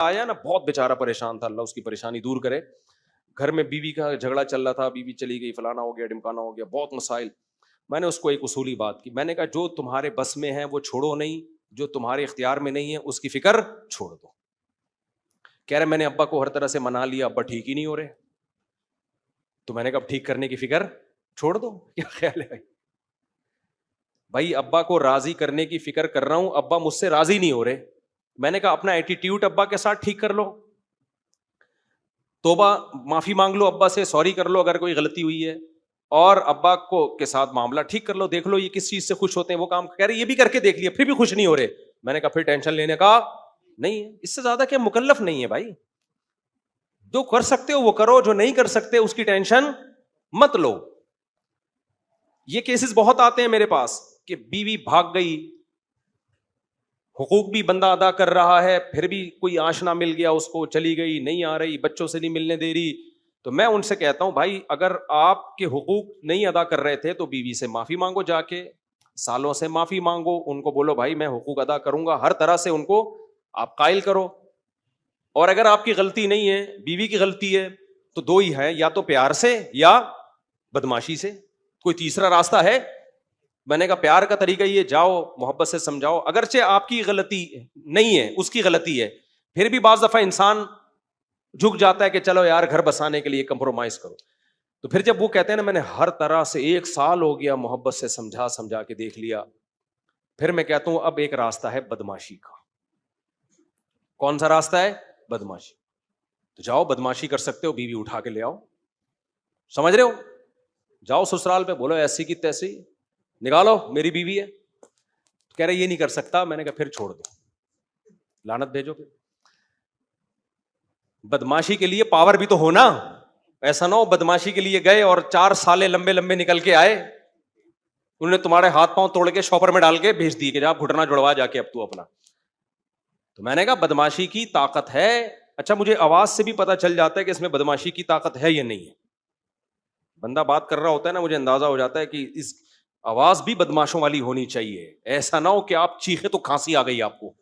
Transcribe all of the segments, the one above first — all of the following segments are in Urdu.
آیا نا بہت بیچارہ پریشان تھا, اللہ اس کی پریشانی دور کرے. گھر میں بیوی کا جھگڑا چل رہا تھا, بیوی چلی گئی, فلانا ہو گیا, ڈمکانا ہو گیا, بہت مسائل. میں نے اس کو ایک اصولی بات کی, میں نے کہا جو تمہارے بس میں ہے وہ چھوڑو نہیں, جو تمہارے اختیار میں نہیں ہے اس کی فکر چھوڑ دو. کہہ رہے میں نے ابا کو ہر طرح سے منا لیا, ابا ٹھیک ہی نہیں ہو رہے. تو میں نے کہا ٹھیک کرنے کی فکر چھوڑ دو. کیا خیال ہے بھائی, ابا کو راضی کرنے کی فکر کر رہا ہوں, ابا مجھ سے راضی نہیں ہو رہے. میں نے کہا اپنا ایٹیٹیوڈ ابا کے ساتھ ٹھیک کر لو, توبہ معافی مانگ لو ابا سے, سوری کر لو اگر کوئی غلطی ہوئی ہے, اور ابا کو کے ساتھ معاملہ ٹھیک کر لو, دیکھ لو یہ کس چیز سے خوش ہوتے ہیں, وہ کام کہہ رہے یہ بھی کر کے دیکھ لیا پھر بھی خوش نہیں ہو رہے. میں نے کہا پھر ٹینشن لینے کا نہیں ہے, اس سے زیادہ کیا مکلف نہیں ہے بھائی. جو کر سکتے ہو وہ کرو, جو نہیں کر سکتے اس کی ٹینشن مت لو. یہ کیسز بہت آتے ہیں میرے پاس کہ بیوی بھاگ گئی, حقوق بھی بندہ ادا کر رہا ہے, پھر بھی کوئی آشنا مل گیا اس کو, چلی گئی, نہیں آ رہی, بچوں سے نہیں ملنے دے رہی. تو میں ان سے کہتا ہوں بھائی اگر آپ کے حقوق نہیں ادا کر رہے تھے تو بیوی سے معافی مانگو, جا کے سالوں سے معافی مانگو, ان کو بولو بھائی میں حقوق ادا کروں گا, ہر طرح سے ان کو آپ قائل کرو. اور اگر آپ کی غلطی نہیں ہے, بیوی کی غلطی ہے, تو دو ہی ہے, یا تو پیار سے یا بدماشی سے, کوئی تیسرا راستہ ہے؟ میں نے کہا پیار کا طریقہ یہ, جاؤ محبت سے سمجھاؤ, اگرچہ آپ کی غلطی نہیں ہے اس کی غلطی ہے, پھر بھی بعض دفعہ انسان جھک جاتا ہے کہ چلو یار گھر بسانے کے لیے کمپرومائز کرو. تو پھر جب وہ کہتے ہیں نا میں نے ہر طرح سے 1 سال ہو گیا محبت سے سمجھا کے دیکھ لیا, پھر میں کہتا ہوں اب ایک راستہ ہے بدماشی کا. کون سا راستہ ہے؟ بدماشی. تو جاؤ بدماشی کر سکتے ہو, بیوی اٹھا کے لے آؤ, سمجھ رہے ہو, جاؤ سسرال پہ بولو ایسی کی تیسی نکالو میری بیوی ہے. کہہ رہے یہ نہیں کر سکتا. میں نے کہا پھر چھوڑ دو, لعنت بھیجو. پھر بدماشی کے لیے پاور بھی تو ہونا, ایسا نہ ہو بدماشی کے لیے گئے اور 4 سالے لمبے لمبے نکل کے آئے, انہوں نے تمہارے ہاتھ پاؤں توڑ کے شاپر میں ڈال کے بھیج دی کہ جا گھٹنا جڑوا جا کے اب تو اپنا. تو میں نے کہا بدماشی کی طاقت ہے. اچھا مجھے آواز سے بھی پتا چل جاتا ہے کہ اس میں بدماشی کی طاقت ہے یا نہیں ہے. بندہ بات کر رہا ہوتا ہے نا, مجھے اندازہ ہو جاتا ہے کہ اس آواز بھی بدماشوں والی ہونی چاہیے. ایسا نہ ہو کہ آپ چیخے تو کھانسی آ گئی آپ کو,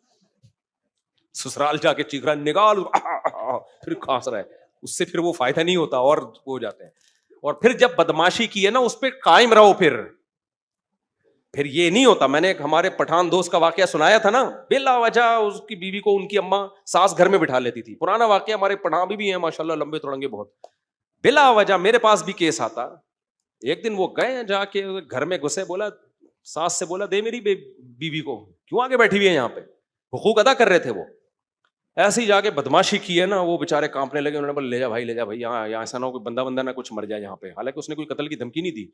سسرال جا کے چیخ رہا نکال پھر کھانس رہا ہے, اس سے پھر وہ فائدہ نہیں ہوتا اور ہو جاتے ہیں. اور پھر جب بدماشی کی ہے نا اس پہ قائم رہو, پھر یہ نہیں ہوتا. میں نے ایک ہمارے پٹھان دوست کا واقعہ سنایا تھا نا, بلا وجہ اس کی بیوی کو ان کی اماں ساس گھر میں بٹھا لیتی تھی. پرانا واقعہ, ہمارے پٹھان بھی ہیں ماشاءاللہ لمبے تڑنگے بہت. بلا وجہ میرے پاس بھی کیس آتا. ایک دن وہ گئے جا کے گھر میں گھسے, بولا ساس سے بولا دے میری بیوی کو, کیوں آگے بیٹھی ہوئی ہے یہاں پہ, حقوق ادا کر رہے تھے وہ. ایسے ہی جا کے بدماشی کی ہے نا, وہ بےچارے کانپنے لگے. انہوں نے بولا لے جا بھائی یہاں ایسا نہ ہو کوئی بندہ نہ کچھ مر جائے یہاں پہ. حالانکہ اس نے کوئی قتل کی دھمکی نہیں دی.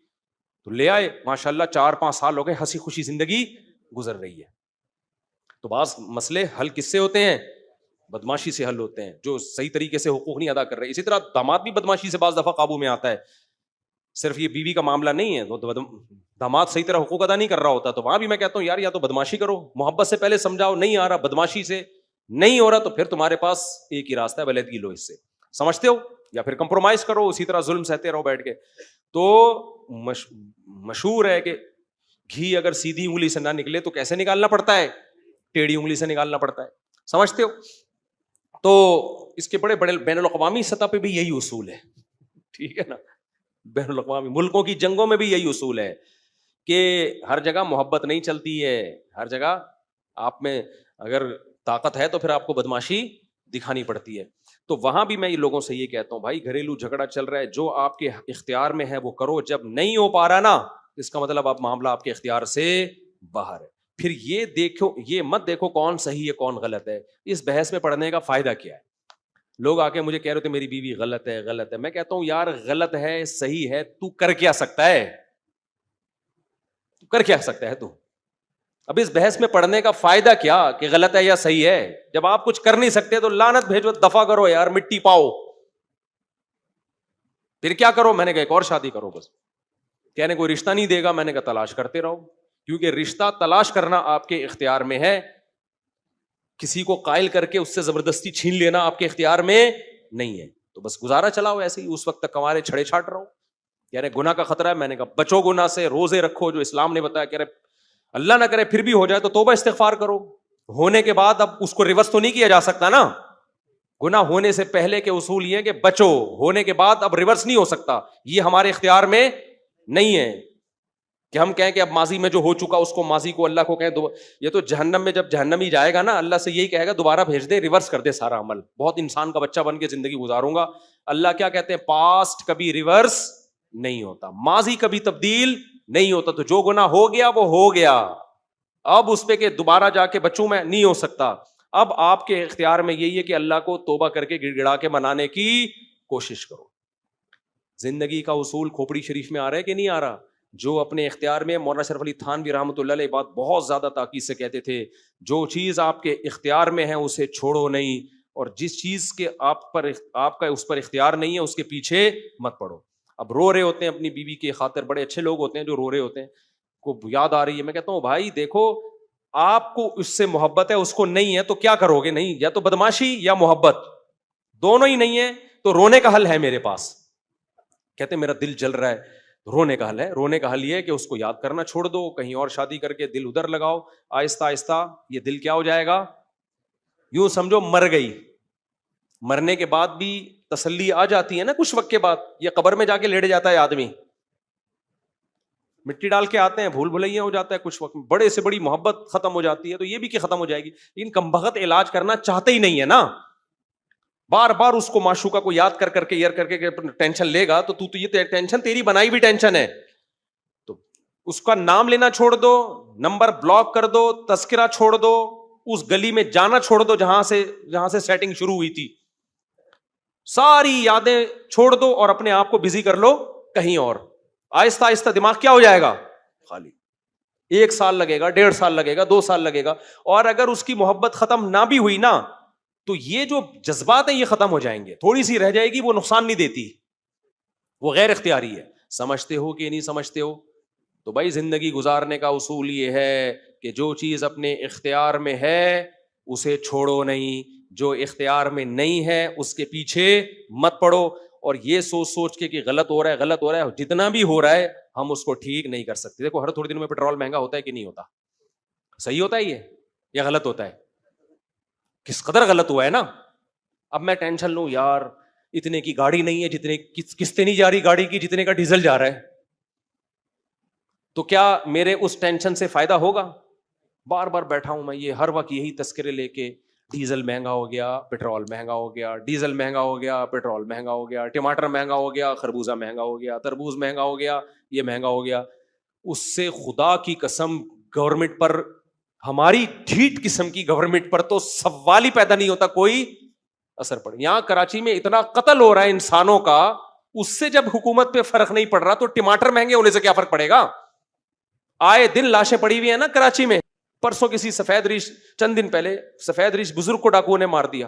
تو لے آئے, ماشاءاللہ 4-5 سال ہو گئے, ہنسی خوشی زندگی گزر رہی ہے. تو بعض مسئلے حل کس سے ہوتے ہیں؟ بدماشی سے حل ہوتے ہیں, جو صحیح طریقے سے حقوق نہیں ادا کر رہے. اسی طرح داماد بھی بدماشی سے بعض دفعہ قابو میں آتا ہے. صرف یہ بیوی کا معاملہ نہیں ہے, داماد صحیح طرح حقوق ادا نہیں کر رہا ہوتا, تو وہاں بھی میں کہتا ہوں یار یا تو بدماشی کرو, محبت سے پہلے سمجھاؤ, نہیں آ رہا بدماشی سے نہیں ہو رہا, تو پھر تمہارے پاس ایک ہی راستہ ہے, علیحدگی لو اس سے, سمجھتے ہو, یا پھر کمپرومائز کرو, اسی طرح ظلم سہتے رہو بیٹھ کے. تو مشہور ہے کہ گھی اگر سیدھی انگلی سے نہ نکلے تو کیسے نکالنا پڑتا ہے؟ ٹیڑھی انگلی سے نکالنا پڑتا ہے, سمجھتے ہو. تو اس کے بڑے بڑے بین الاقوامی سطح پہ بھی یہی اصول ہے, ٹھیک ہے نا. بین الاقوامی ملکوں کی جنگوں میں بھی یہی اصول ہے کہ ہر جگہ محبت نہیں چلتی ہے, ہر جگہ آپ میں اگر طاقت ہے تو پھر آپ کو بدماشی دکھانی پڑتی ہے. تو وہاں بھی میں لوگوں سے یہ کہتا ہوں بھائی گھریلو جھگڑا چل رہا ہے, جو آپ کے اختیار میں ہے وہ کرو, جب نہیں ہو پا رہا نا اس کا مطلب آپ معاملہ آپ کے اختیار سے باہر ہے. پھر یہ دیکھو, یہ مت دیکھو کون صحیح ہے کون غلط ہے, اس بحث میں پڑھنے کا فائدہ کیا ہے؟ لوگ آ کے مجھے کہہ رہے تھے میری بیوی غلط ہے. میں کہتا ہوں یار غلط ہے صحیح ہے, تو کر کیا سکتا ہے؟ تو اب اس بحث میں پڑھنے کا فائدہ کیا کہ غلط ہے یا صحیح ہے؟ جب آپ کچھ کر نہیں سکتے تو لعنت بھیجو, دفع کرو یار, مٹی پاؤ, پھر کیا کرو؟ میں نے کہا ایک اور شادی کرو بس. کہنے کوئی رشتہ نہیں دے گا, میں نے کہا تلاش کرتے رہو, کیونکہ رشتہ تلاش کرنا آپ کے اختیار میں ہے, کسی کو قائل کر کے اس سے زبردستی چھین لینا آپ کے اختیار میں نہیں ہے. تو بس گزارا چلاؤ ایسے ہی, اس وقت تک کمارے چھڑے چھاٹ رہو. یعنی گناہ کا خطرہ ہے, میں نے کہا بچو گناہ سے, روزے رکھو جو اسلام نے بتایا, کہہ رہے اللہ نہ کرے پھر بھی ہو جائے تو توبہ استغفار کرو. ہونے کے بعد اب اس کو ریورس تو نہیں کیا جا سکتا نا, گناہ ہونے سے پہلے کے اصول یہ کہ بچو, ہونے کے بعد اب ریورس نہیں ہو سکتا. یہ ہمارے اختیار میں نہیں ہے کہ ہم کہیں کہ اب ماضی میں جو ہو چکا اس کو, ماضی کو اللہ کو کہیں. یہ تو جہنم میں جب جہنمی جائے گا نا, اللہ سے یہی کہے گا دوبارہ بھیج دے, ریورس کر دے سارا عمل. بہت انسان کا بچہ بن کے زندگی گزاروں گا. اللہ کیا کہتے ہیں, پاسٹ کبھی ریورس نہیں ہوتا, ماضی کبھی تبدیل نہیں ہوتا. تو جو گناہ ہو گیا وہ ہو گیا, اب اس پہ کہ دوبارہ جا کے بچوں میں نہیں ہو سکتا. اب آپ کے اختیار میں یہی ہے کہ اللہ کو توبہ کر کے گڑ گڑا کے منانے کی کوشش کرو. زندگی کا اصول کھوپڑی شریف میں آ رہا ہے کہ نہیں آ رہا؟ جو اپنے اختیار میں, مولانا شرف علی تھانوی رحمۃ اللہ علیہ بات بہت زیادہ تاکید سے کہتے تھے, جو چیز آپ کے اختیار میں ہے اسے چھوڑو نہیں, اور جس چیز کے آپ کا اس پر اختیار نہیں ہے اس کے پیچھے مت پڑو. اب رو رہے ہوتے ہیں اپنی بیوی کے خاطر, بڑے اچھے لوگ ہوتے ہیں جو رو رہے ہوتے ہیں, کو یاد آ رہی ہے, میں کہتا ہوں بھائی دیکھو آپ کو اس سے محبت ہے, اس کو نہیں ہے, تو کیا کرو گے؟ نہیں, یا تو بدماشی یا محبت, دونوں ہی نہیں ہے تو رونے کا حل ہے میرے پاس. کہتے میرا دل جل رہا ہے, رونے کا حل ہے. رونے کا حل یہ ہے کہ اس کو یاد کرنا چھوڑ دو, کہیں اور شادی کر کے دل ادھر لگاؤ, آہستہ آہستہ یہ دل کیا ہو جائے گا, یوں سمجھو مر گئی. مرنے کے بعد بھی تسلی آ جاتی ہے نا کچھ وقت کے بعد. یہ قبر میں جا کے لیٹ جاتا ہے آدمی, مٹی ڈال کے آتے ہیں, بھول بھلیا ہو جاتا ہے کچھ وقت میں, بڑے سے بڑی محبت ختم ہو جاتی ہے, تو یہ بھی کہ ختم ہو جائے گی. لیکن کمبخت علاج کرنا چاہتے ہی نہیں ہے نا, بار بار اس کو معشوقہ کو یاد کر کے ایئر کر کے ٹینشن لے گا, تو یہ ٹینشن تیری بنائی بھی ٹینشن ہے. تو اس کا نام لینا چھوڑ دو, نمبر بلاک کر دو, تذکرہ چھوڑ دو, اس گلی میں جانا چھوڑ دو جہاں سے سیٹنگ شروع ہوئی تھی, ساری یادیں چھوڑ دو اور اپنے آپ کو بزی کر لو کہیں اور. آہستہ آہستہ دماغ کیا ہو جائے گا, خالی. 1 سال لگے گا, 1.5 سال لگے گا, 2 سال لگے گا, اور اگر اس کی محبت ختم نہ بھی ہوئی نا, تو یہ جو جذبات ہیں یہ ختم ہو جائیں گے. تھوڑی سی رہ جائے گی, وہ نقصان نہیں دیتی, وہ غیر اختیاری ہے. سمجھتے ہو کہ نہیں سمجھتے ہو؟ تو بھائی زندگی گزارنے کا اصول یہ ہے کہ جو چیز اپنے اختیار میں ہے اسے چھوڑو نہیں, جو اختیار میں نہیں ہے اس کے پیچھے مت پڑو. اور یہ سوچ کے کہ غلط ہو رہا ہے, جتنا بھی ہو رہا ہے ہم اس کو ٹھیک نہیں کر سکتے. دیکھو ہر تھوڑے دنوں میں پیٹرول مہنگا ہوتا ہے کہ نہیں ہوتا؟ صحیح ہوتا ہے یہ یا غلط ہوتا ہے؟ کس قدر غلط ہوا ہے نا. اب میں ٹینشن لوں یار اتنے کی گاڑی نہیں ہے, جتنے قسطیں نہیں جا رہی گاڑی کی جتنے کا ڈیزل جا رہا ہے, تو کیا میرے اس ٹینشن سے فائدہ ہوگا؟ بار بار بیٹھا ہوں میں یہ ہر وقت یہی تذکرے لے کے, ڈیزل مہنگا ہو گیا, پیٹرول مہنگا ہو گیا, ڈیزل مہنگا ہو گیا, پیٹرول مہنگا ہو گیا, ٹماٹر مہنگا ہو گیا, خربوزہ مہنگا ہو گیا, تربوز مہنگا ہو گیا, یہ مہنگا ہو گیا. اس سے خدا کی قسم گورنمنٹ پر, ہماری ڈھیٹ قسم کی گورنمنٹ پر تو سوال ہی پیدا نہیں ہوتا کوئی اثر پڑے. یہاں کراچی میں اتنا قتل ہو رہا ہے انسانوں کا, اس سے جب حکومت پہ فرق نہیں پڑ رہا تو ٹماٹر مہنگے ہونے سے کیا فرق پڑے گا؟ آئے دن لاشیں پڑی ہوئی ہیں نا کراچی میں. پرسوں کسی سفید ریش, چند دن پہلے سفید ریش بزرگ کو ڈاکوؤں نے مار دیا.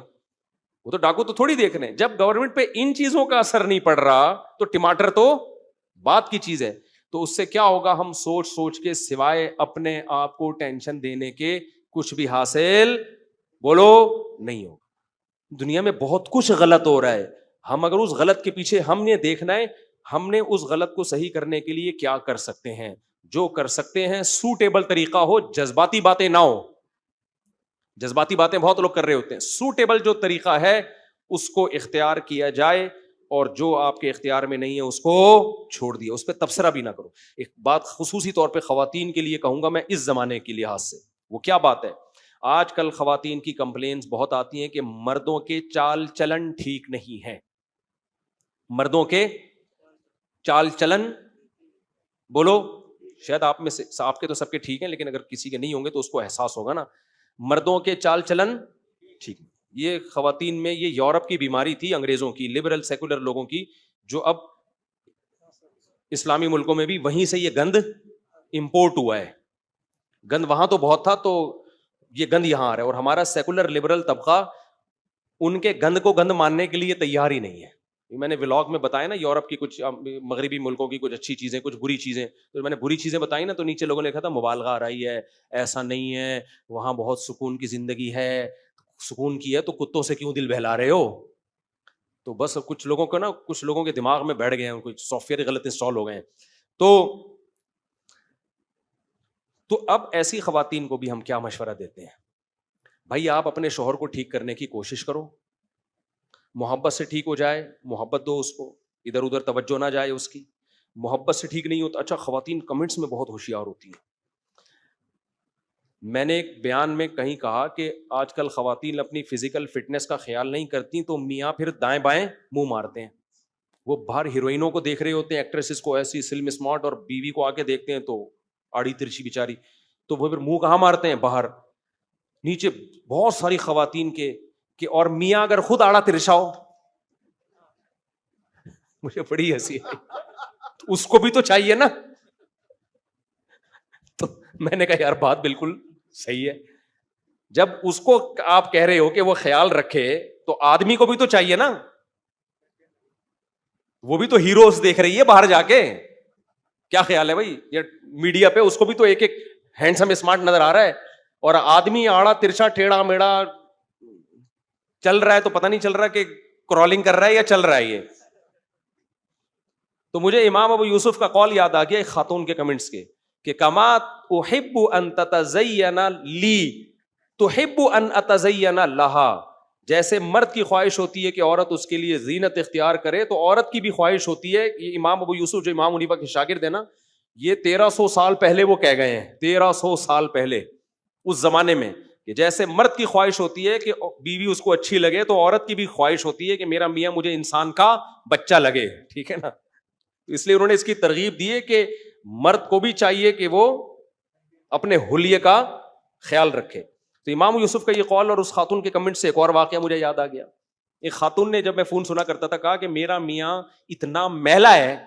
وہ تو ڈاکو تو تھوڑی دیکھ رہے ہیں, جب گورنمنٹ پہ ان چیزوں کا اثر نہیں پڑ رہا تو ٹماٹر تو بات کی چیز ہے. تو اس سے کیا ہوگا, ہم سوچ کے سوائے اپنے آپ کو ٹینشن دینے کے کچھ بھی حاصل بولو نہیں ہوگا. دنیا میں بہت کچھ غلط ہو رہا ہے, ہم اگر اس غلط کے پیچھے ہم نے دیکھنا ہے ہم نے اس غلط کو صحیح کرنے کے لیے کیا کر سکتے ہیں. جو کر سکتے ہیں سوٹیبل طریقہ ہو, جذباتی باتیں نہ ہو. جذباتی باتیں بہت لوگ کر رہے ہوتے ہیں, سوٹیبل جو طریقہ ہے اس کو اختیار کیا جائے, اور جو آپ کے اختیار میں نہیں ہے اس کو چھوڑ دیا, اس پہ تبصرہ بھی نہ کرو. ایک بات خصوصی طور پہ خواتین کے لیے کہوں گا میں اس زمانے کے لحاظ سے, وہ کیا بات ہے, آج کل خواتین کی کمپلینز بہت آتی ہیں کہ مردوں کے چال چلن ٹھیک نہیں ہے. مردوں کے چال چلن بولو, شاید آپ میں سے, آپ کے تو سب کے ٹھیک ہیں لیکن اگر کسی کے نہیں ہوں گے تو اس کو احساس ہوگا نا. مردوں کے چال چلن ٹھیک, یہ خواتین میں یہ یورپ کی بیماری تھی, انگریزوں کی, لبرل سیکولر لوگوں کی, جو اب اسلامی ملکوں میں بھی وہیں سے یہ گند امپورٹ ہوا ہے. گند وہاں تو بہت تھا تو یہ گند یہاں آ رہا ہے, اور ہمارا سیکولر لبرل طبقہ ان کے گند کو گند ماننے کے لیے تیار ہی نہیں ہے. میں نے ولاگ میں بتایا نا یورپ کی کچھ مغربی ملکوں کی کچھ اچھی چیزیں کچھ بری چیزیں, تو میں نے بری چیزیں بتائی نا تو نیچے لوگوں نے کہا تھا مبالغہ آ رہی ہے, ایسا نہیں ہے, وہاں بہت سکون کی زندگی ہے. سکون کی ہے تو کتوں سے کیوں دل بہلا رہے ہو؟ تو بس کچھ لوگوں کو نا, کچھ لوگوں کے دماغ میں بیٹھ گئے ہیں, کچھ سافٹ ویئر غلط انسٹال ہو گئے ہیں. تو اب ایسی خواتین کو بھی ہم کیا مشورہ دیتے ہیں, بھائی آپ اپنے شوہر کو ٹھیک کرنے کی کوشش کرو, محبت سے ٹھیک ہو جائے محبت دو اس کو, ادھر ادھر توجہ نہ جائے اس کی. محبت سے ٹھیک نہیں ہوتا. اچھا خواتین کمنٹس میں بہت ہوشیار ہوتی ہیں. میں نے ایک بیان میں کہیں کہا کہ آج کل خواتین اپنی فزیکل فٹنس کا خیال نہیں کرتی تو میاں پھر دائیں بائیں منہ مارتے ہیں. وہ باہر ہیروئنوں کو دیکھ رہے ہوتے ہیں, ایکٹریسز کو ایسی سلم اسمارٹ, اور بیوی کو آ کے دیکھتے ہیں تو آڑی ترچی بیچاری, تو وہ پھر منہ کہاں مارتے ہیں باہر نیچے. بہت ساری خواتین کے کہ اور میاں اگر خود آڑا ترچا ہو, مجھے بڑی ہنسی آئی, اس کو بھی تو چاہیے نا. تو میں نے کہا یار بات بالکل صحیح ہے, جب اس کو آپ کہہ رہے ہو کہ وہ خیال رکھے تو آدمی کو بھی تو چاہیے نا, وہ بھی تو ہیروز دیکھ رہی ہے باہر جا کے. کیا خیال ہے بھائی, یہ میڈیا پہ اس کو بھی تو ایک ایک ہینڈسم اسمارٹ نظر آ رہا ہے, اور آدمی آڑا ترچا ٹیڑھا میڑا چل رہا ہے تو پتہ نہیں چل رہا کہ کرالنگ کر رہا ہے یا چل رہا ہے یہ. تو مجھے امام ابو یوسف کا قول یاد آ گیا ایک خاتون کے کمنٹس کے کہ کما احب ان تتزین لی تحب ان اتزین لہا, جیسے مرد کی خواہش ہوتی ہے کہ عورت اس کے لیے زینت اختیار کرے تو عورت کی بھی خواہش ہوتی ہے. یہ امام ابو یوسف جو امام حنیفہ کے شاگرد ہیں نا, یہ 1300 سال پہلے وہ کہہ گئے ہیں, 1300 سال پہلے اس زمانے میں, کہ جیسے مرد کی خواہش ہوتی ہے کہ بیوی اس کو اچھی لگے تو عورت کی بھی خواہش ہوتی ہے کہ میرا میاں مجھے انسان کا بچہ لگے. ٹھیک ہے نا, اس لیے انہوں نے اس کی ترغیب دی ہے کہ مرد کو بھی چاہیے کہ وہ اپنے حلیے کا خیال رکھے. تو امام یوسف کا یہ قول اور اس خاتون کے کمنٹ سے ایک اور واقعہ مجھے یاد آ گیا. ایک خاتون نے جب میں فون سنا کرتا تھا کہا کہ میرا میاں اتنا میلا ہے,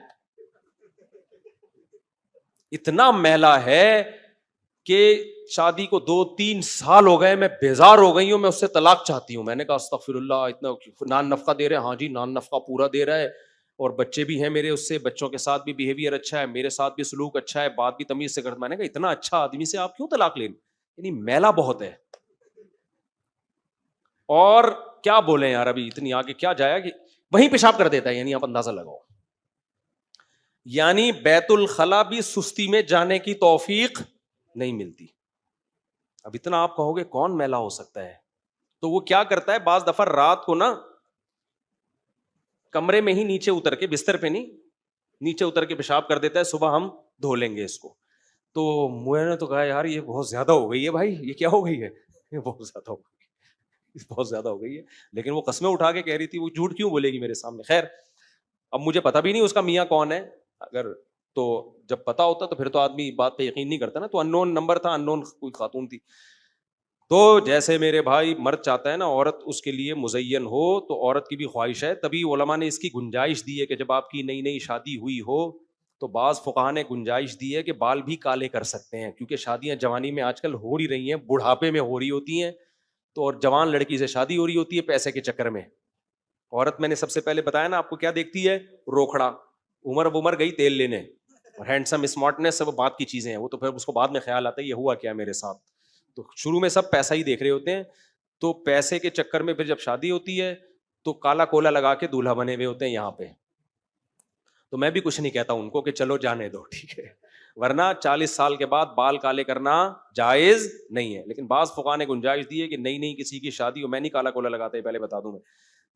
اتنا میلا ہے کہ شادی کو 2-3 سال ہو گئے, میں بیزار ہو گئی ہوں, میں اس سے طلاق چاہتی ہوں. میں نے کہا استغفر اللہ, اتنا نان نفقہ دے رہے ہیں؟ ہاں جی نان نفقہ پورا دے رہا ہے, اور بچے بھی ہیں میرے اس سے, بچوں کے ساتھ بھی بیہیویئر اچھا ہے, میرے ساتھ بھی سلوک اچھا ہے, بات بھی تمیز سے کرتا. میں نے کہا اتنا اچھا آدمی سے آپ کیوں طلاق لیں, یعنی میلا بہت ہے. اور کیا بولیں یار, ابھی اتنی آگے کیا جائے کہ وہیں پیشاب کر دیتا ہے, یعنی آپ اندازہ لگاؤ. یعنی بیت الخلا بھی سستی میں جانے کی توفیق نہیں ملتی. اب اتنا آپ کہو گے کون میلا ہو سکتا ہے, تو وہ کیا کرتا ہے بعض دفعہ رات کو نا کمرے میں ہی نیچے اتر کے, بستر پہ نہیں, نیچے اتر کے پیشاب کر دیتا ہے, صبح ہم دھو لیں گے اس کو. تو میں نے تو کہا یار یہ بہت زیادہ ہو گئی ہے بھائی, یہ کیا ہو گئی ہے, یہ بہت زیادہ ہو گئی, بہت زیادہ ہو گئی ہے. لیکن وہ قسمیں اٹھا کے کہہ رہی تھی, وہ جھوٹ کیوں بولے گی میرے سامنے. خیر اب مجھے پتا بھی نہیں اس کا میاں کون ہے, اگر تو جب پتا ہوتا تو پھر تو آدمی بات پہ یقین نہیں کرتا نا. تو ان نون نمبر تھا, ان نون کوئی خاتون تھی. تو جیسے میرے بھائی مرد چاہتا ہے نا عورت اس کے لیے مزین ہو, تو عورت کی بھی خواہش ہے. تبھی علماء نے اس کی گنجائش دی ہے کہ جب آپ کی نئی نئی شادی ہوئی ہو تو بعض فقہاء نے گنجائش دی ہے کہ بال بھی کالے کر سکتے ہیں, کیونکہ شادیاں جوانی میں آج کل ہو ہی رہی ہیں, بڑھاپے میں ہو رہی ہوتی ہیں. تو اور جوان لڑکی سے شادی ہو رہی ہوتی ہے پیسے کے چکر میں. عورت میں نے سب سے پہلے بتایا نا آپ کو کیا دیکھتی ہے, روکھڑا, عمر گئی تیل لینے, ہینڈسم اسمارٹنس سب بات کی چیزیں ہیں. وہ تو پھر اس کو بعد میں خیال آتا ہے یہ ہوا کیا میرے ساتھ. تو شروع میں سب پیسہ ہی دیکھ رہے ہوتے ہیں, تو پیسے کے چکر میں پھر جب شادی ہوتی ہے تو کالا کولا لگا کے دولہا بنے ہوئے ہوتے ہیں یہاں پہ. تو میں بھی کچھ نہیں کہتا ان کو کہ چلو جانے دو, ٹھیک ہے, ورنہ 40 سال کے بعد بال کالے کرنا جائز نہیں ہے. لیکن بعض فقہاء نے گنجائش دی ہے کہ نئی کسی کی شادی ہو, میں نہیں کالا کولا لگاتا ہے, پہلے بتا دوں میں,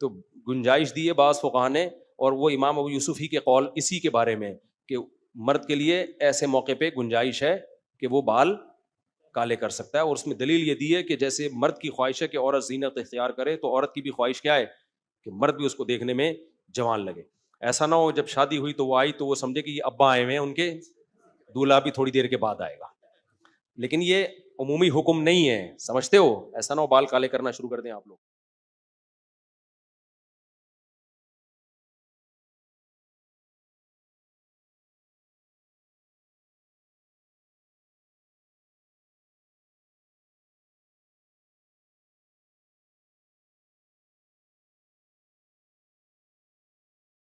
تو گنجائش دی ہے بعض فقہاء نے. اور وہ امام ابو یوسف ہی کے قول اسی کے بارے میں کہ مرد کے لیے ایسے موقع پہ گنجائش ہے کہ وہ بال کالے کر سکتا ہے. اور اس میں دلیل یہ دی ہے کہ جیسے مرد کی خواہش ہے کہ عورت زینت اختیار کرے, تو عورت کی بھی خواہش کیا ہے کہ مرد بھی اس کو دیکھنے میں جوان لگے. ایسا نہ ہو جب شادی ہوئی تو وہ آئی تو وہ سمجھے کہ یہ ابا آئے ہوئے ہیں, ان کے دولہا بھی تھوڑی دیر کے بعد آئے گا. لیکن یہ عمومی حکم نہیں ہے, سمجھتے ہو, ایسا نہ ہو بال کالے کرنا شروع کر دیں آپ لوگ.